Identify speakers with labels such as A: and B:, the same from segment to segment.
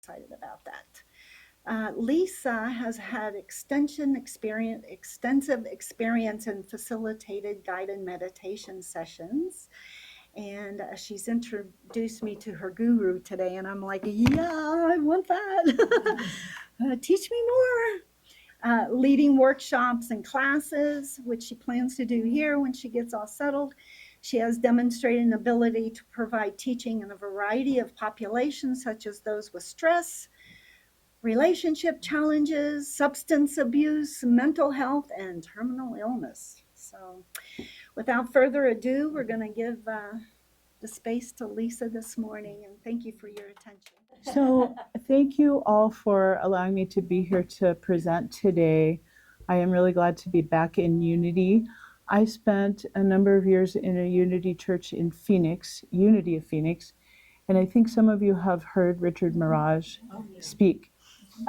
A: excited about that. Lisa has had extensive experience in facilitated guided meditation sessions, and she's introduced me to her guru today, and I'm like, yeah, I want that. Teach me more. Leading workshops and classes, which she plans to do here when she gets all settled. She has demonstrated an ability to provide teaching in a variety of populations, such as those with stress, relationship challenges, substance abuse, mental health, and terminal illness. So, without further ado, we're going to give the space to Lisa this morning, and thank you for your attention.
B: So, thank you all for allowing me to be here to present today. I am really glad to be back in Unity. I spent a number of years in a Unity church in Phoenix, Unity of Phoenix, and I think some of you have heard Richard Mirage speak.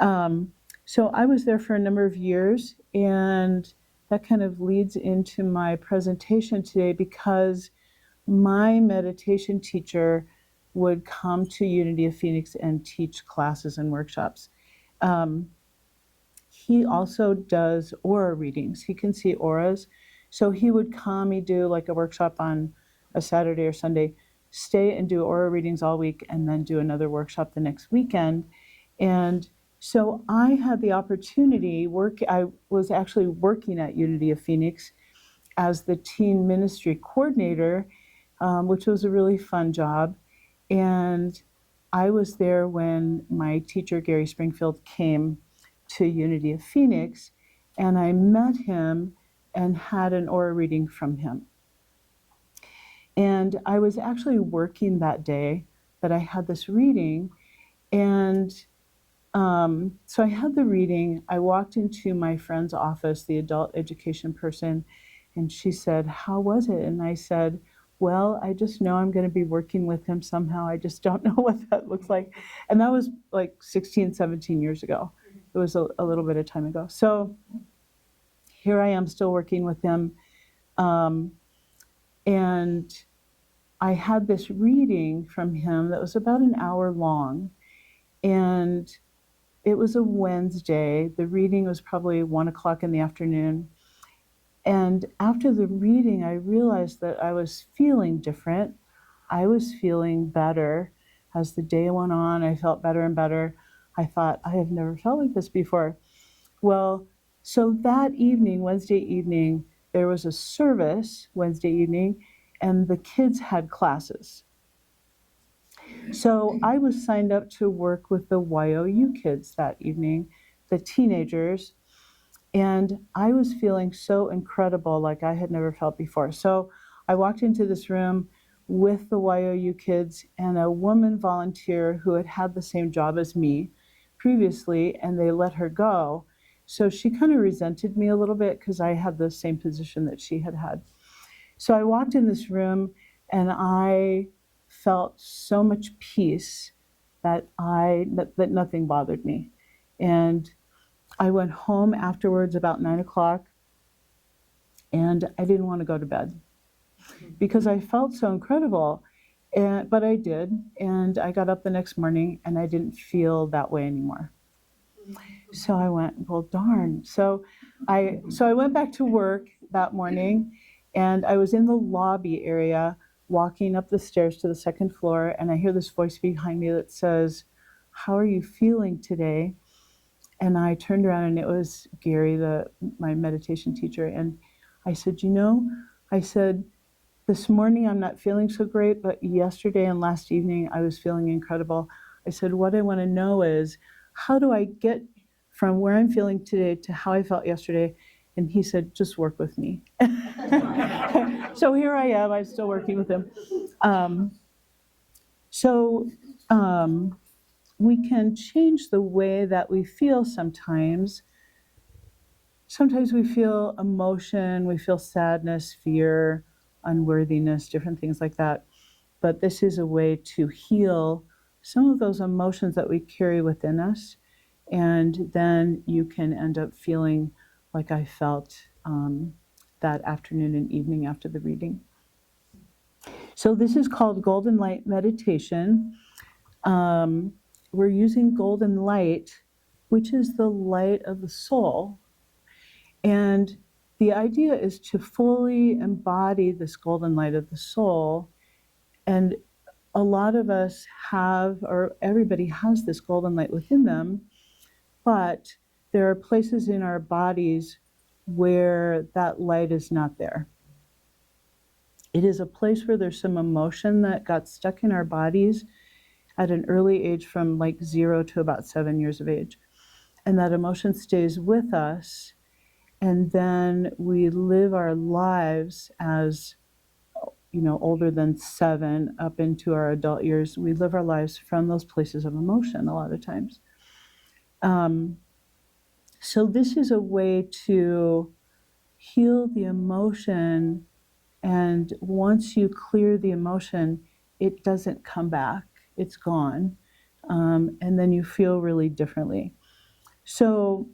B: So I was there for a number of years, and that kind of leads into my presentation today because my meditation teacher would come to Unity of Phoenix and teach classes and workshops. He also does aura readings. He can see auras. So he would come, he'd do like a workshop on a Saturday or Sunday, stay and do aura readings all week, and then do another workshop the next weekend. And so I had the opportunity, I was actually working at Unity of Phoenix as the teen ministry coordinator, which was a really fun job. And I was there when my teacher, Gary Springfield, came to Unity of Phoenix, and I met him and had an aura reading from him. And I was actually working that day that I had this reading, and so I had the reading. I walked into my friend's office, the adult education person, and she said, "How was it?" And I said, "Well, I just know I'm going to be working with him somehow. I just don't know what that looks like." And that was like 16, 17 years ago. It was a little bit of time ago. So here I am still working with him. And I had this reading from him that was about an hour long. And it was a Wednesday. The reading was probably 1 o'clock in the afternoon. And after the reading, I realized that I was feeling different. I was feeling better. As the day went on, I felt better and better. I thought, I have never felt like this before. Well, so that evening, Wednesday evening, there was a service Wednesday evening, and the kids had classes. So I was signed up to work with the YOU kids that evening, the teenagers, and I was feeling so incredible, like I had never felt before. So I walked into this room with the YOU kids and a woman volunteer who had had the same job as me previously, and they let her go. So she kind of resented me a little bit because I had the same position that she had had. So I walked in this room and I felt so much peace that nothing bothered me. And I went home afterwards about 9 o'clock, and I didn't want to go to bed because I felt so incredible. But I did, and I got up the next morning and I didn't feel that way anymore. So I went, well, darn. So I went back to work that morning, and I was in the lobby area walking up the stairs to the second floor, and I hear this voice behind me that says, "How are you feeling today?" And I turned around, and it was Gary, my meditation teacher. And I said, I said, "This morning I'm not feeling so great, but yesterday and last evening I was feeling incredible." I said, "What I want to know is, how do I get from where I'm feeling today to how I felt yesterday?" And he said, "Just work with me." So here I am, I'm still working with him. So we can change the way that we feel sometimes. Sometimes we feel emotion, we feel sadness, fear, unworthiness, different things like that. But this is a way to heal some of those emotions that we carry within us. And then you can end up feeling like I felt that afternoon and evening after the reading. So this is called Golden Light Meditation. we're using golden light, which is the light of the soul. And the idea is to fully embody this golden light of the soul. And a lot of us have, or everybody has this golden light within them, but there are places in our bodies where that light is not there. It is a place where there's some emotion that got stuck in our bodies at an early age, from like 0 to about 7 years of age. And that emotion stays with us. And then we live our lives as, older than 7 up into our adult years. We live our lives from those places of emotion a lot of times. So this is a way to heal the emotion. And once you clear the emotion, it doesn't come back. It's gone. And then you feel really differently. So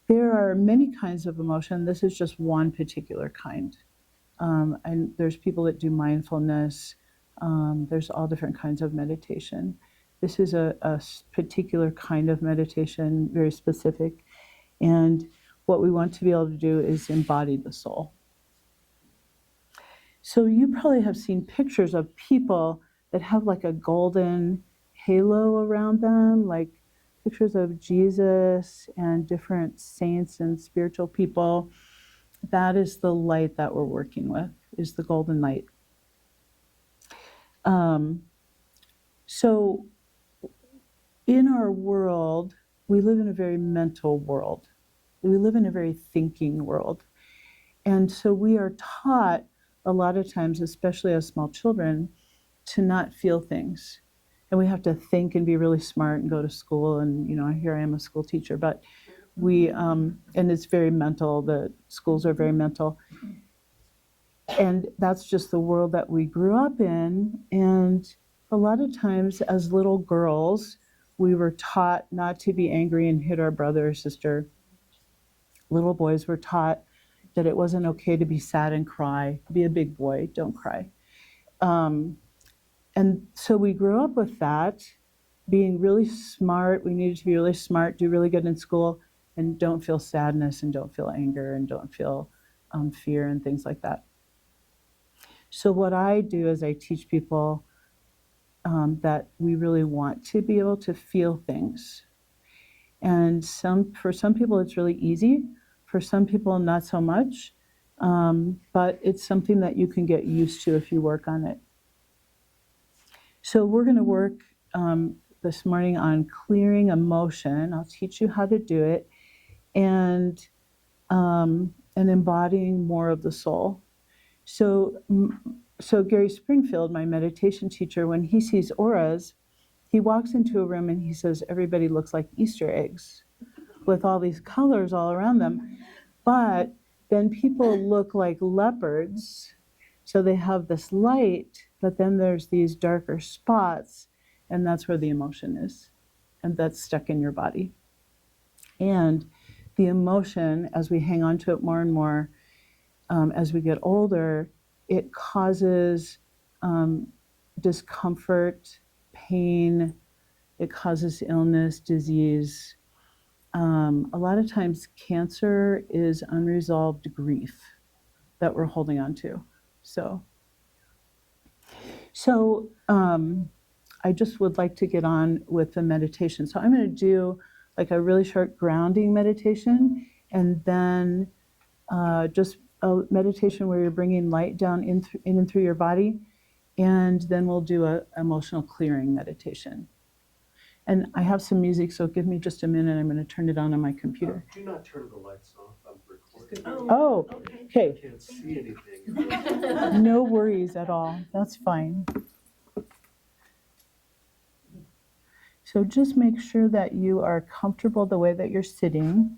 B: there are many kinds of emotion. This is just one particular kind. And there's people that do mindfulness. There's all different kinds of meditation. This is a particular kind of meditation, very specific. And what we want to be able to do is embody the soul. So you probably have seen pictures of people that have like a golden halo around them, like pictures of Jesus and different saints and spiritual people. That is the light that we're working with, is the golden light. So in our world, we live in a very mental world. We live in a very thinking world. And so we are taught a lot of times, especially as small children, to not feel things. And we have to think and be really smart and go to school. And, here I am, a school teacher, but and it's very mental. The schools are very mental. And that's just the world that we grew up in. And a lot of times as little girls, we were taught not to be angry and hit our brother or sister. Little boys were taught that it wasn't okay to be sad and cry. Be a big boy, don't cry. And so we grew up with that, being really smart. We needed to be really smart, do really good in school, and don't feel sadness and don't feel anger and don't feel fear and things like that. So what I do is I teach people that we really want to be able to feel things. And for some people, it's really easy. For some people, not so much. But it's something that you can get used to if you work on it. So we're going to work this morning on clearing emotion. I'll teach you how to do it, and embodying more of the soul. So Gary Springfield, my meditation teacher, when he sees auras, he walks into a room and he says, everybody looks like Easter eggs with all these colors all around them. But then people look like leopards. So they have this light, but then there's these darker spots, and that's where the emotion is. And that's stuck in your body. And the emotion, as we hang on to it more and more, as we get older, it causes discomfort, pain, it causes illness, disease. A lot of times cancer is unresolved grief that we're holding on to. So I just would like to get on with the meditation. So I'm going to do like a really short grounding meditation, and then just a meditation where you're bringing light down in and through your body, and then we'll do an emotional clearing meditation. And I have some music, so give me just a minute. I'm going to turn it on my computer.
C: Do not turn the lights off. I'm recording.
B: Oh, okay.
C: I can't see anything.
B: No worries at all. That's fine. So just make sure that you are comfortable the way that you're sitting.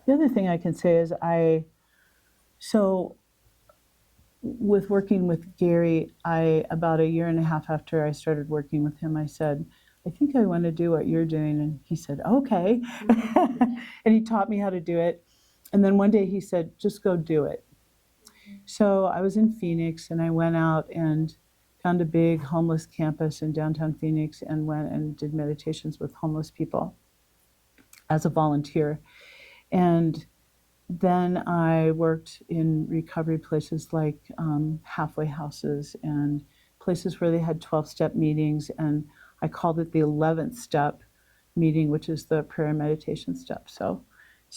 B: The other thing I can say is with working with Gary, about a year and a half after I started working with him, I said, I think I want to do what you're doing. And he said, okay. And he taught me how to do it. And then one day he said, just go do it. So I was in Phoenix, and I went out, and found a big homeless campus in downtown Phoenix and went and did meditations with homeless people as a volunteer. And then I worked in recovery places like halfway houses and places where they had 12-step meetings. And I called it the 11th step meeting, which is the prayer and meditation step. So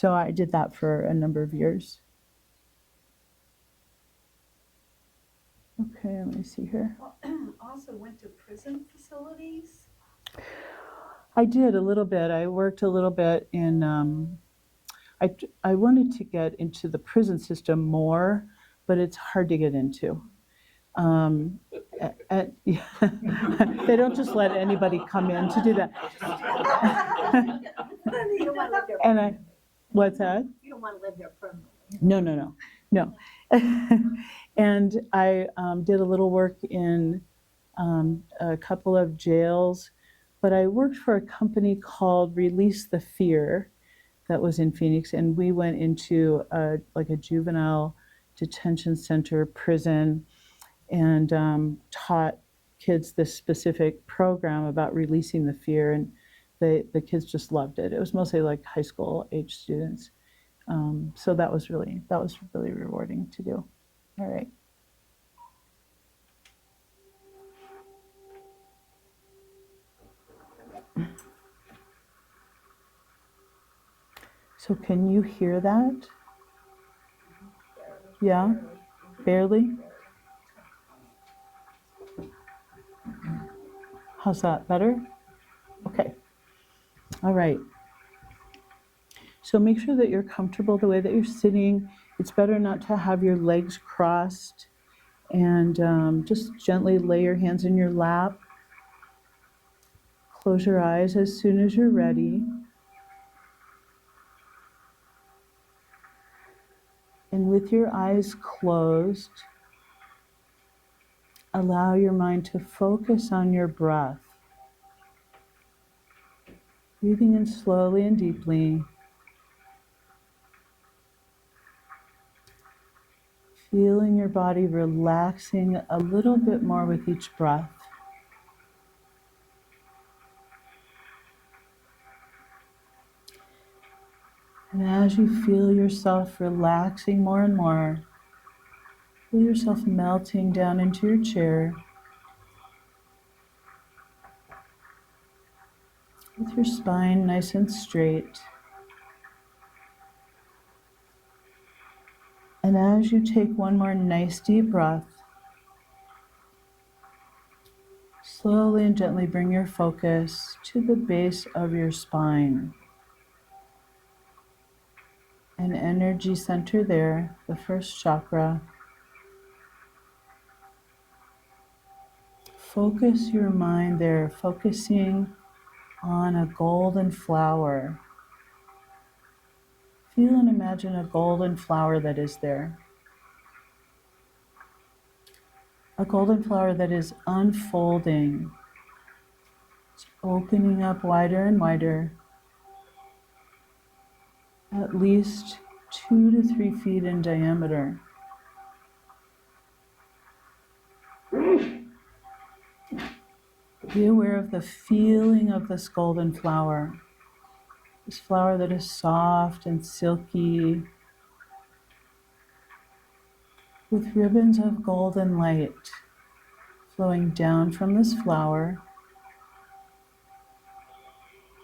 B: I did that for a number of years. Okay, let me see here.
A: Also went to prison facilities.
B: I did a little bit. I worked a little bit in, I wanted to get into the prison system more, but it's hard to get into. They don't just let anybody come in to do that.
A: You don't want to live there.
B: And what's that?
A: You don't want to live there permanently.
B: No. And I did a little work in a couple of jails, but I worked for a company called Release the Fear that was in Phoenix, and we went into a juvenile detention center prison and taught kids this specific program about releasing the fear, and the kids just loved it. It was mostly like high school age students. So that was really rewarding to do. All right. So can you hear that? Yeah? Barely? How's that? Better? Okay. All right. So make sure that you're comfortable the way that you're sitting. It's better not to have your legs crossed, and just gently lay your hands in your lap. Close your eyes as soon as you're ready. And with your eyes closed, allow your mind to focus on your breath. Breathing in slowly and deeply. Feeling your body relaxing a little bit more with each breath. And as you feel yourself relaxing more and more, feel yourself melting down into your chair with your spine nice and straight. And as you take one more nice deep breath, slowly and gently bring your focus to the base of your spine. An energy center there, the first chakra. Focus your mind there, focusing on a golden flower. Feel and imagine a golden flower that is there. A golden flower that is unfolding. It's opening up wider and wider. At least 2 to 3 feet in diameter. Be aware of the feeling of this golden flower. This flower that is soft and silky, with ribbons of golden light flowing down from this flower,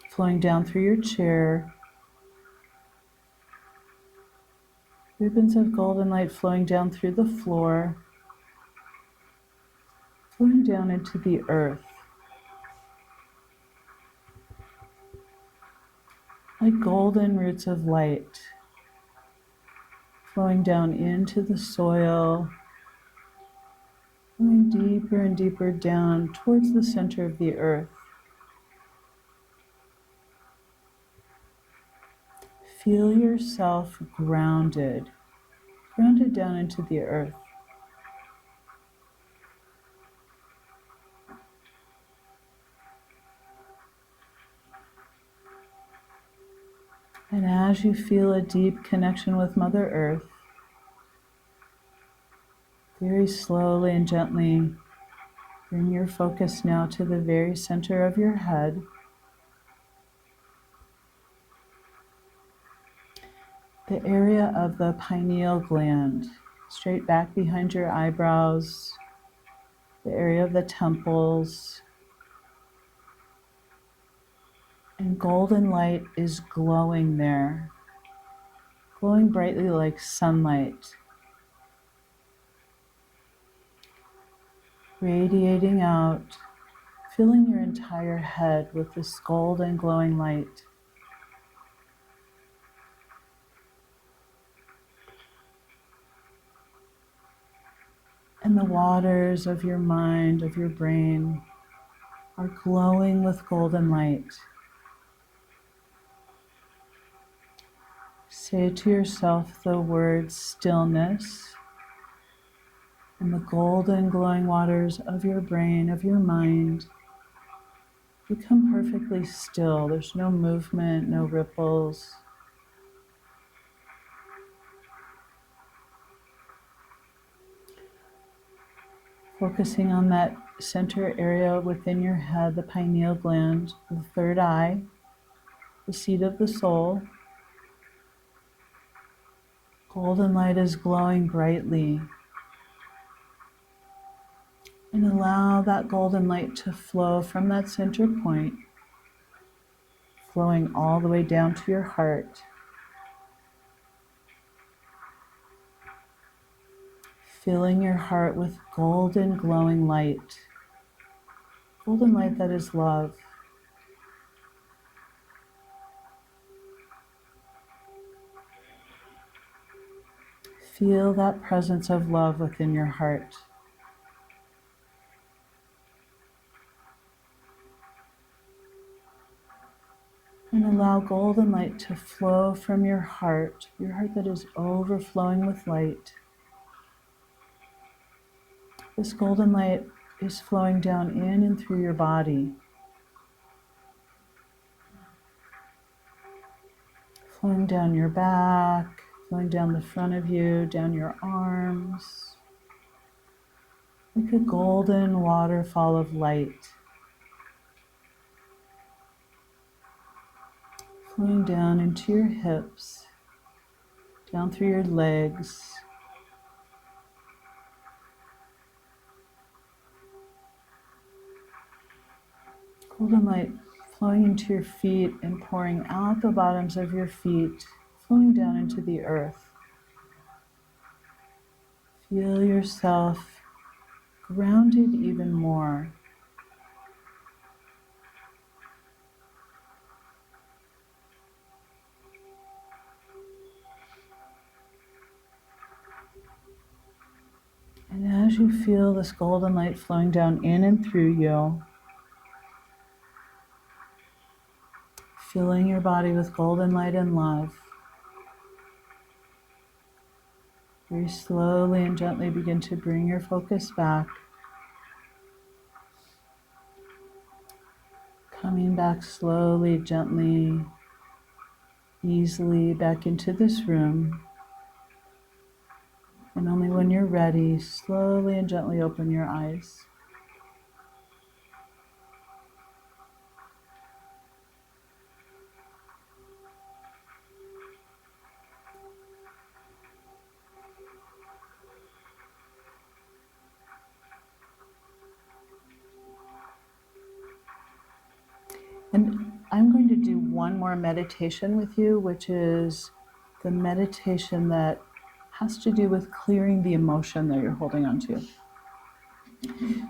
B: flowing down through your chair. Ribbons of golden light flowing down through the floor, flowing down into the earth. Like golden roots of light, flowing down into the soil, flowing deeper and deeper down towards the center of the earth. Feel yourself grounded down into the earth. And as you feel a deep connection with Mother Earth, very slowly and gently Bring your focus now to the very center of your head. The area of the pineal gland, straight back behind your eyebrows, the area of the temples, and golden light is glowing there, glowing brightly like sunlight, radiating out, filling your entire head with this golden glowing light. And the waters of your mind, of your brain, are glowing with golden light. Say to yourself the word stillness, and the golden glowing waters of your brain, of your mind, become perfectly still. There's no movement, no ripples. Focusing on that center area within your head, the pineal gland, the third eye, the seat of the soul. Golden light is glowing brightly. And allow that golden light to flow from that center point, flowing all the way down to your heart. Filling your heart with golden glowing light. Golden light that is love. Feel that presence of love within your heart. And allow golden light to flow from your heart that is overflowing with light. This golden light is flowing down in and through your body, flowing down your back, flowing down the front of you, down your arms, like a golden waterfall of light, flowing down into your hips, down through your legs, golden light flowing into your feet and pouring out the bottoms of your feet, flowing down into the earth. Feel yourself grounded even more. And as you feel this golden light flowing down in and through you, filling your body with golden light and love, very slowly and gently begin to bring your focus back, coming back slowly, gently, easily back into this room. And only when you're ready, slowly and gently open your eyes. And I'm going to do one more meditation with you, which is the meditation that has to do with clearing the emotion that you're holding on to.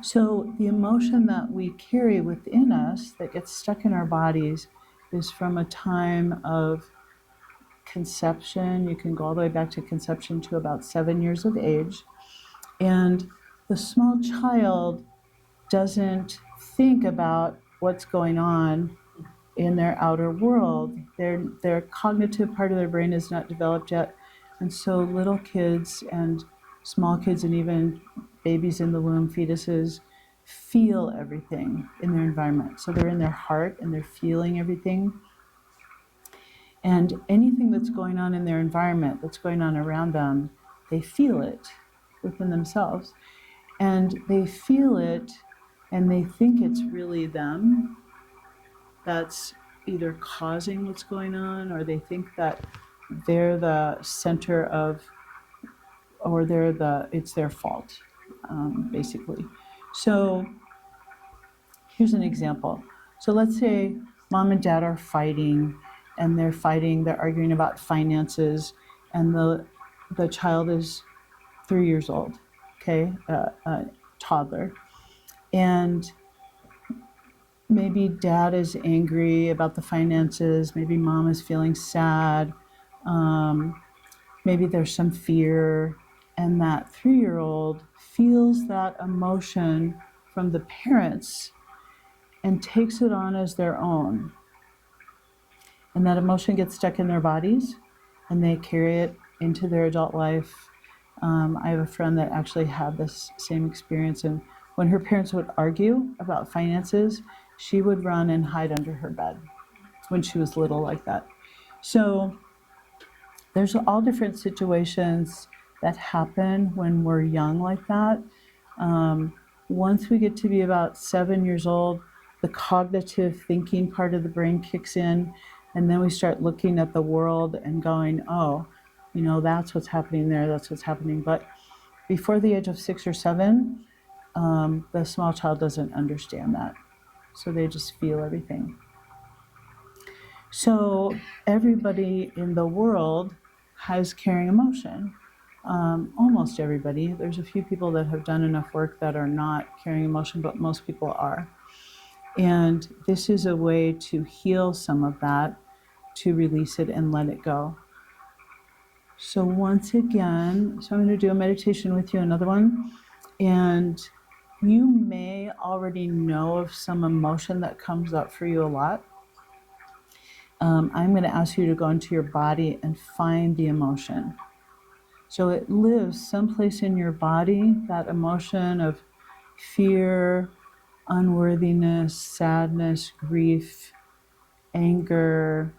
B: So the emotion that we carry within us that gets stuck in our bodies is from a time of conception. You can go all the way back to conception to about 7 years of age. And the small child doesn't think about what's going on in their outer world. Their cognitive part of their brain is not developed yet. And so little kids and small kids and even babies in the womb, fetuses, feel everything in their environment. So they're in their heart and they're feeling everything. And anything that's going on in their environment, that's going on around them, they feel it within themselves. And they feel it and they think it's really them that's either causing what's going on, or they think that they're the center of, or it's their fault, basically. So here's an example. So let's say mom and dad are fighting, and they're arguing about finances, and the child is 3 years old, okay, a toddler, and maybe dad is angry about the finances, maybe mom is feeling sad, maybe there's some fear, and that 3-year-old feels that emotion from the parents and takes it on as their own. And that emotion gets stuck in their bodies, and they carry it into their adult life. I have a friend that actually had this same experience, and when her parents would argue about finances, she would run and hide under her bed when she was little like that. So there's all different situations that happen when we're young like that. Once we get to be about 7 years old, the cognitive thinking part of the brain kicks in, and then we start looking at the world and going, oh, that's what's happening there, that's what's happening. But before the age of 6 or 7, the small child doesn't understand that. So they just feel everything. So everybody in the world has carrying emotion. Almost everybody. There's a few people that have done enough work that are not carrying emotion, but most people are. And this is a way to heal some of that, to release it and let it go. So once again, I'm going to do a meditation with you, another one. And you may already know of some emotion that comes up for you a lot. I'm going to ask you to go into your body and find the emotion. So it lives someplace in your body, that emotion of fear, unworthiness, sadness, grief, anger.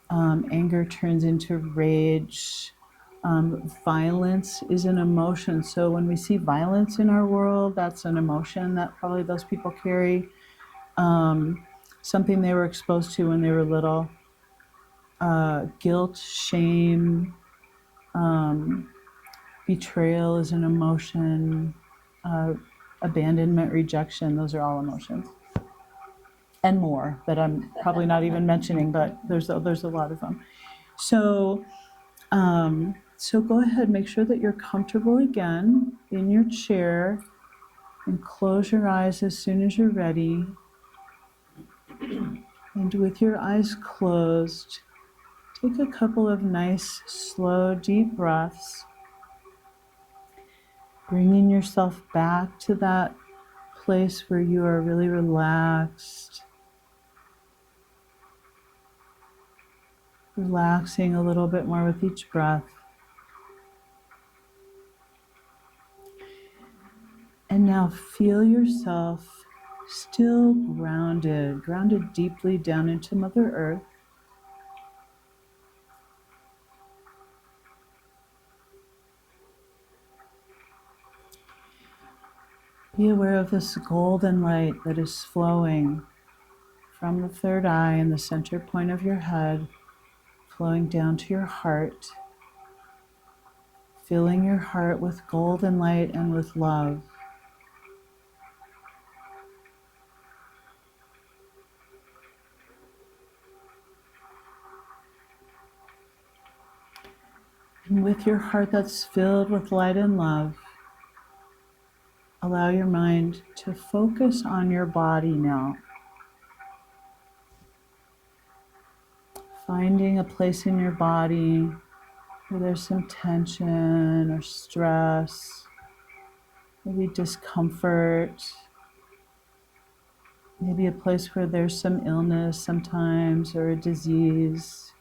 B: Anger turns into rage. Violence is an emotion. So when we see violence in our world, that's an emotion that probably those people carry. Something they were exposed to when they were little. Guilt, shame, betrayal is an emotion. Abandonment, rejection, those are all emotions. And more that I'm probably not even mentioning, but there's a lot of them. So go ahead, make sure that you're comfortable again in your chair, and close your eyes as soon as you're ready. And with your eyes closed, take a couple of nice, slow, deep breaths, bringing yourself back to that place where you are really relaxed, relaxing a little bit more with each breath. And now feel yourself still grounded deeply down into Mother Earth. Be aware of this golden light that is flowing from the third eye and the center point of your head, flowing down to your heart, filling your heart with golden light and with love. And with your heart that's filled with light and love, allow your mind to focus on your body now. Finding a place in your body where there's some tension or stress, maybe discomfort, maybe a place where there's some illness sometimes or a disease.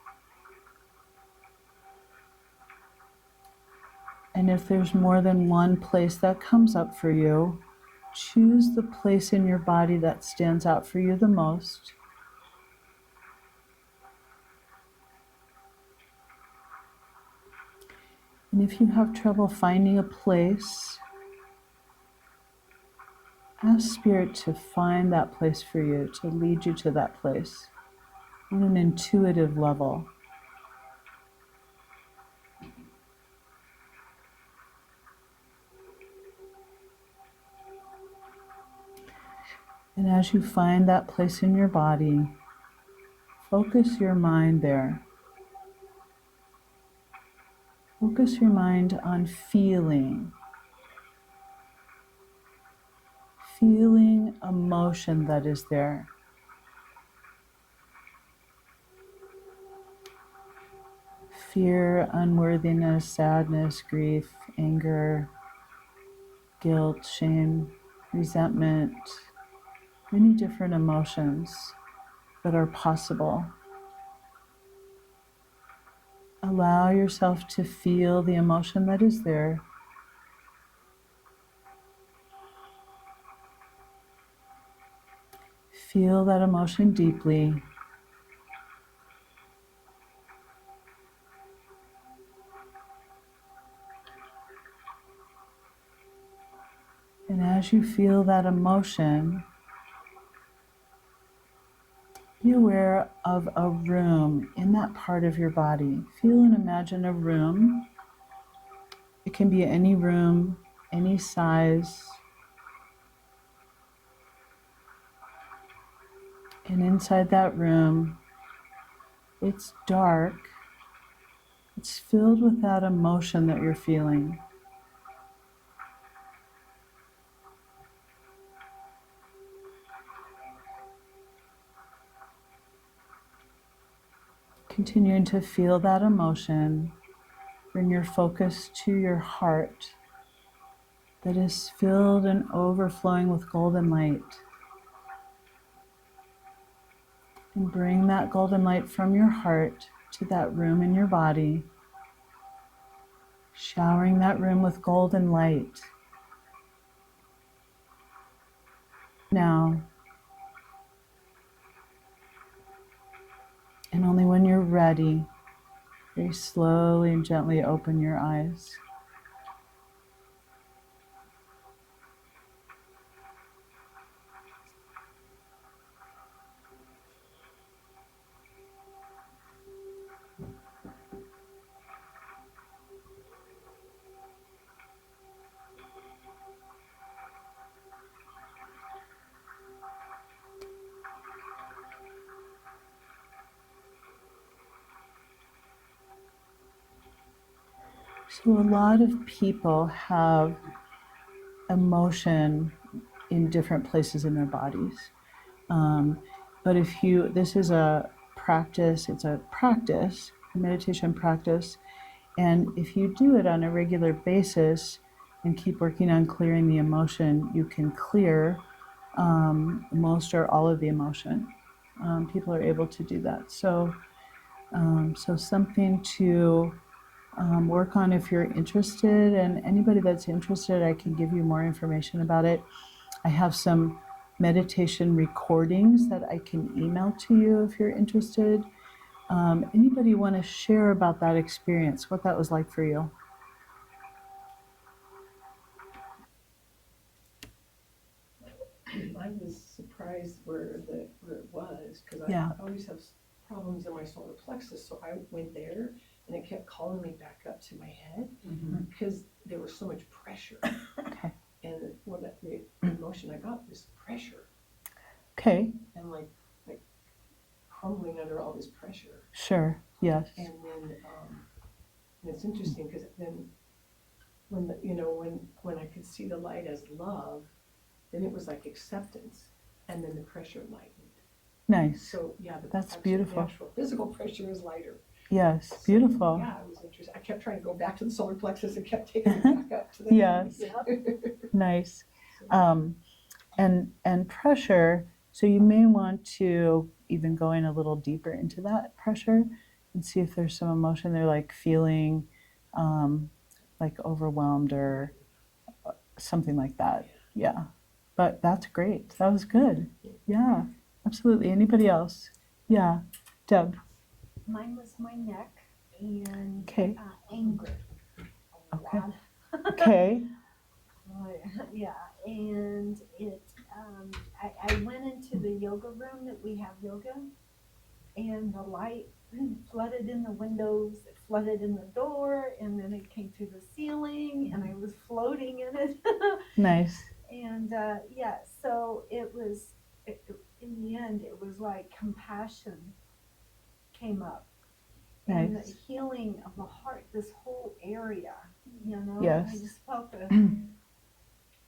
B: And if there's more than one place that comes up for you, choose the place in your body that stands out for you the most. And if you have trouble finding a place, Ask Spirit to find that place for you, to lead you to that place on an intuitive level. And as you find that place in your body, focus your mind there. Focus your mind on feeling emotion that is there. Fear, unworthiness, sadness, grief, anger, guilt, shame, resentment, many different emotions that are possible. Allow yourself to feel the emotion that is there. Feel that emotion deeply. And as you feel that emotion, be aware of a room in that part of your body. Feel and imagine a room. It can be any room, any size. And inside that room, it's dark. It's filled with that emotion that you're feeling. Continuing to feel that emotion, bring your focus to your heart that is filled and overflowing with golden light. And bring that golden light from your heart to that room in your body, showering that room with golden light. Now, and only when you're ready, very slowly and gently open your eyes. So a lot of people have emotion in different places in their bodies. But this is a practice, a meditation practice. And if you do it on a regular basis and keep working on clearing the emotion, you can clear most or all of the emotion. People are able to do that. So something to work on if you're interested, and anybody that's interested, I can give you more information about it. I have some meditation recordings that I can email to you if you're interested. Anybody want to share about that experience, what that was like for you?
D: I was surprised where it was, because
B: Yeah.
D: I always have problems in my solar plexus, so I went there and it kept calling me back up to my head because there was so much pressure.
B: Okay.
D: And the emotion I got was pressure,
B: Okay.
D: and like crumbling under all this pressure.
B: Sure. Yes.
D: And then and it's interesting because then when I could see the light as love, then it was like acceptance, and then the pressure lightened.
B: Nice.
D: So yeah,
B: That's beautiful.
D: Actual physical pressure is lighter.
B: Yes.
D: So,
B: Beautiful.
D: yeah, it was interesting. I kept trying to go back to the solar plexus and kept taking it back up to the
B: Yes. Nice. And pressure. So you may want to even go in a little deeper into that pressure and see if there's some emotion there, like feeling like overwhelmed or something like that. Yeah. But that's great. That was good. Yeah, absolutely. Anybody else? Yeah. Deb.
E: Mine was my neck and
B: Okay.
E: anger. A
B: Okay.
E: lot.
B: Okay.
E: Yeah, and it I went into the yoga room that we have yoga, and the light flooded in the windows, it flooded in the door, and then it came through the ceiling, and I was floating in it.
B: Nice.
E: And yeah, so it was, in the end, it was like compassion came up. And the
B: Nice.
E: healing of the heart, this whole area,
B: Yes.
E: I just felt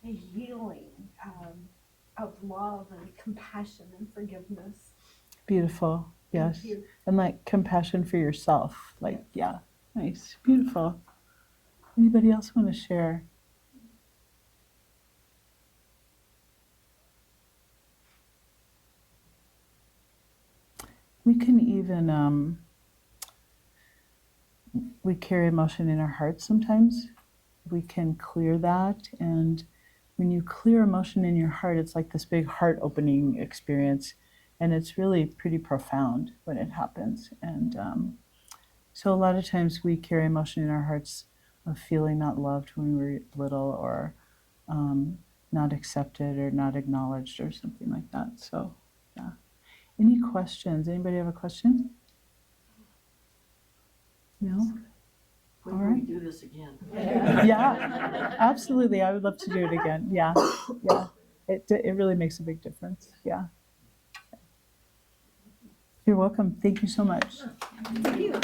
E: a healing of love and compassion and forgiveness.
B: Beautiful. Yes.
E: Thank you.
B: And like compassion for yourself. Like, yeah. Nice. Beautiful. Anybody else want to share? We can even, we carry emotion in our hearts sometimes. We can clear that. And when you clear emotion in your heart, it's like this big heart opening experience. And it's really pretty profound when it happens. And so a lot of times we carry emotion in our hearts of feeling not loved when we were little, or not accepted or not acknowledged or something like that. So, yeah. Any questions? Anybody have a question? No?
F: When
B: All
F: can we
B: right.
F: do this again?
B: Yeah, absolutely. I would love to do it again. Yeah, yeah. It really makes a big difference. Yeah. You're welcome. Thank you so much.
E: Thank you.